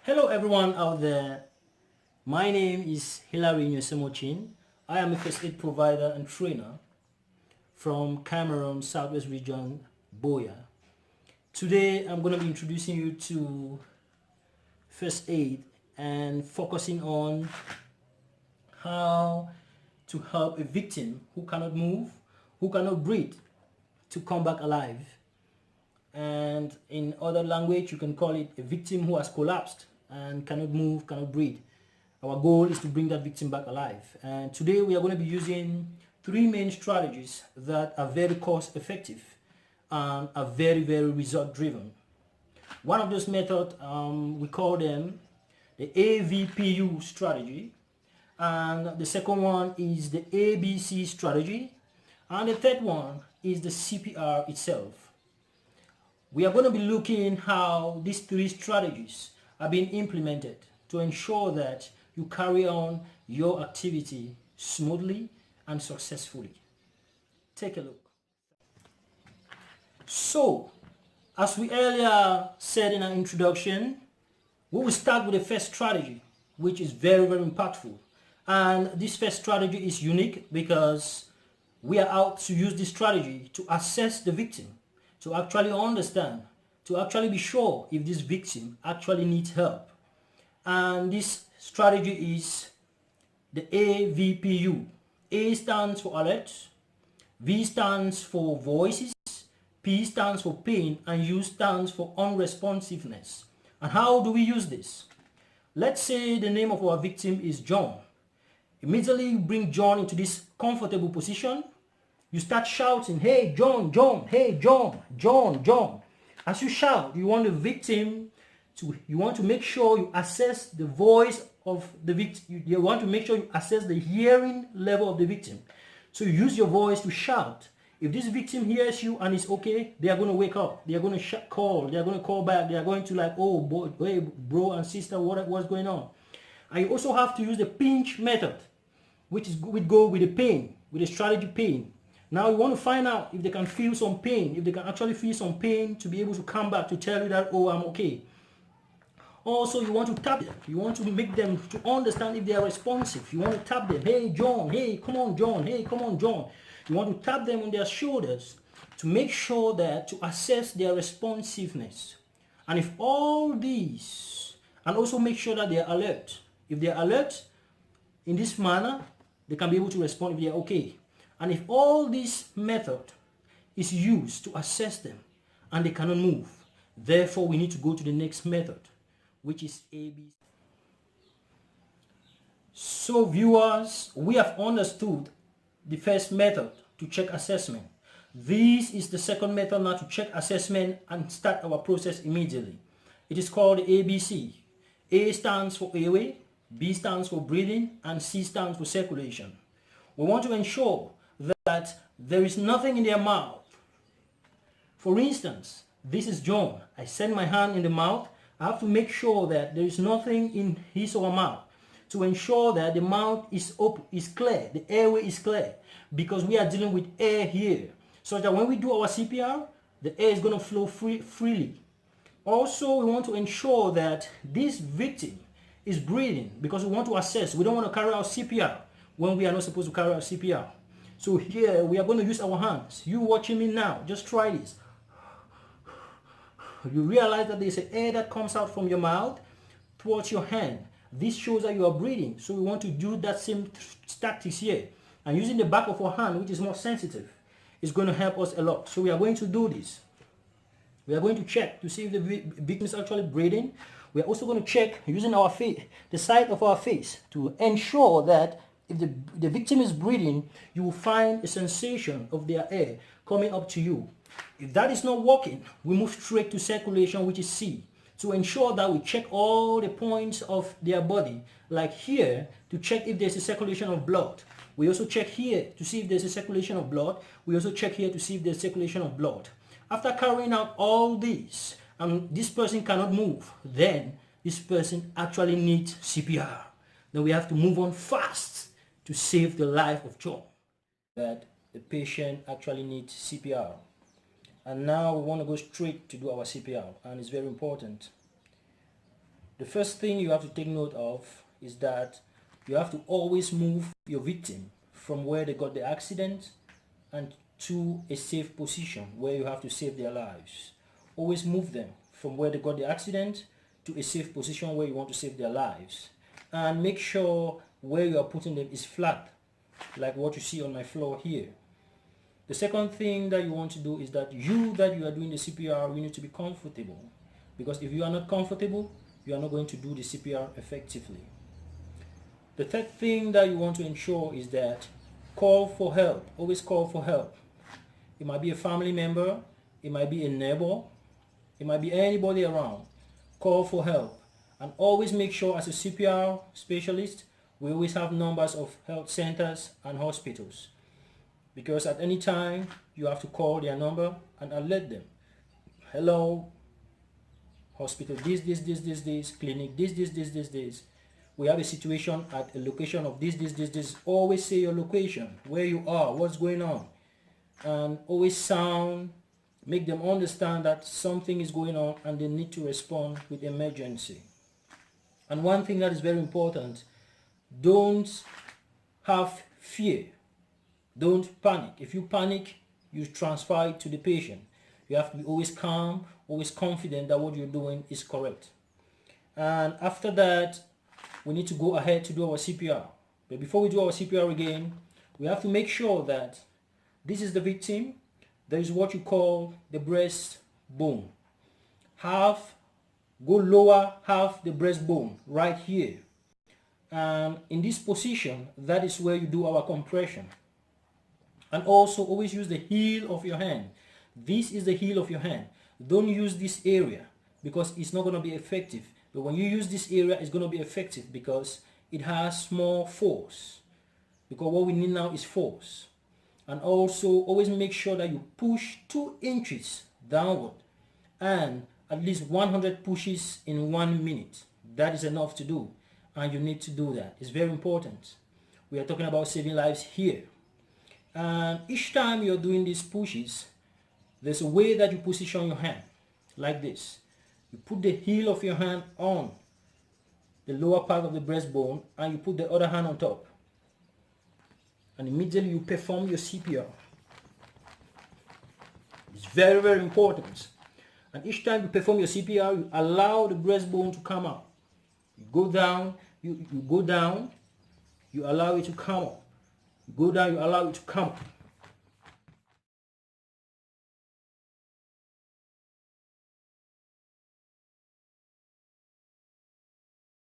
Hello everyone out there. My name is Hilary Nyosemochin. I am a first aid provider and trainer from Cameroon, Southwest Region, Boya. Today I'm going to be introducing you to first aid and focusing on how to help a victim who cannot move, who cannot breathe, to come back alive. And in other language you can call it a victim who has collapsed and cannot move, cannot breathe. Our goal is to bring that victim back alive. And today we are going to be using three main strategies that are very cost effective and are very result driven. One of those methods, we call them the AVPU strategy, and the second one is the ABC strategy, and the third one is the CPR itself. We are going to be looking how these three strategies are being implemented to ensure that you carry on your activity smoothly and successfully. Take a look. So, as we earlier said in our introduction, we will start with the first strategy, which is very impactful. And this first strategy is unique because we are out to use this strategy to assess the victim, to actually understand, to actually be sure if this victim actually needs help. And this strategy is the AVPU. A stands for alert, V stands for voices, P stands for pain, and U stands for unresponsiveness. And how do we use this? Let's say the name of our victim is John. Immediately you bring John into this comfortable position. You start shouting, "Hey John, John, hey John, John, John." As you shout, you want the victim to, you want to make sure you assess the voice of the victim. You want to make sure you assess the hearing level of the victim. So you use your voice to shout. If this victim hears you and is okay, they are going to wake up. They are going to call. They are going to call back. They are going to like, "Oh boy, hey, bro and sister, what's going on?" And you also have to use the pinch method, which is we go with the pain, with the strategy pain. Now you want to find out if they can feel some pain, if they can actually feel some pain to be able to come back to tell you that, "Oh, I'm okay." Also, you want to tap them. You want to make them to understand if they are responsive. You want to tap them. "Hey, John. Hey, come on, John. Hey, come on, John." You want to tap them on their shoulders to make sure that, to assess their responsiveness. And if all these, and also make sure that they are alert. If they are alert in this manner, they can be able to respond if they are okay. And if all this method is used to assess them and they cannot move, therefore we need to go to the next method, which is ABC. So viewers, we have understood the first method to check assessment. This is the second method now to check assessment and start our process immediately. It is called the ABC. A stands for airway, B stands for breathing, and C stands for circulation. We want to ensure that there is nothing in their mouth. For instance, this is John. I send my hand in the mouth. I have to make sure that there is nothing in his or her mouth, to ensure that the mouth is open, is clear, the airway is clear, because we are dealing with air here, so that when we do our CPR, the air is going to flow freely. Also, we want to ensure that this victim is breathing, because we want to assess. We don't want to carry out CPR when we are not supposed to carry out CPR. So here we are going to use our hands. You watching me now, just try this. You realize that there's an air that comes out from your mouth towards your hand. This shows that you are breathing. So we want to do that same tactics here. And using the back of our hand, which is more sensitive, is going to help us a lot. So we are going to do this. We are going to check to see if the victim is actually breathing. We are also going to check using our face, the side of our face, to ensure that if the victim is breathing, you will find a sensation of their air coming up to you. If that is not working, we move straight to circulation, which is C, to ensure that we check all the points of their body, like here, to check if there's a circulation of blood. We also check here to see if there's a circulation of blood. We also check here to see if there's circulation of blood. After carrying out all this, and this person cannot move, then this person actually needs CPR. Then we have to move on fast to save the life of John. That the patient actually needs CPR. And now we want to go straight to do our CPR, and it's very important. The The first thing you have to take note of is that you have to always move your victim from where they got the accident and to a safe position where you have to save their lives. Always move them from where they got the accident to a safe position where you want to save their lives. And make sure where you are putting them is flat, like what you see on my floor here. The second thing that you want to do is that you are doing the CPR, you need to be comfortable. Because if you are not comfortable, you are not going to do the CPR effectively. The third thing that you want to ensure is that call for help. Always call for help. It might be a family member, it might be a neighbor, it might be anybody around. Call for help. And always make sure, as a CPR specialist, we always have numbers of health centers and hospitals. Because at any time, you have to call their number and alert them. Hello, hospital this, clinic this. We have a situation at a location of this. Always say your location, where you are, what's going on. And always make them understand that something is going on and they need to respond with emergency. And one thing that is very important, don't have fear. Don't panic. If you panic, you transfer it to the patient. You have to be always calm, always confident that what you're doing is correct. And after that, we need to go ahead to do our CPR. But before we do our CPR again, we have to make sure that this is the victim. There is what you call the breastbone. Go lower half the breastbone right here. And in this position, that is where you do our compression. And also always use the heel of your hand. This is the heel of your hand. Don't use this area because it's not going to be effective. But when you use this area, it's going to be effective because it has more force. Because what we need now is force. And also always make sure that you push 2 inches downward and at least 100 pushes in 1 minute. That is enough to do. And you need to do that. It's very important. We are talking about saving lives here. And each time you're doing these pushes, there's a way that you position your hand, like this. You put the heel of your hand on the lower part of the breastbone and you put the other hand on top. And immediately you perform your CPR. It's very, very important. And each time you perform your CPR, you allow the breastbone to come up. You go down, you go down, you allow it to come up. You go down, you allow it to come up.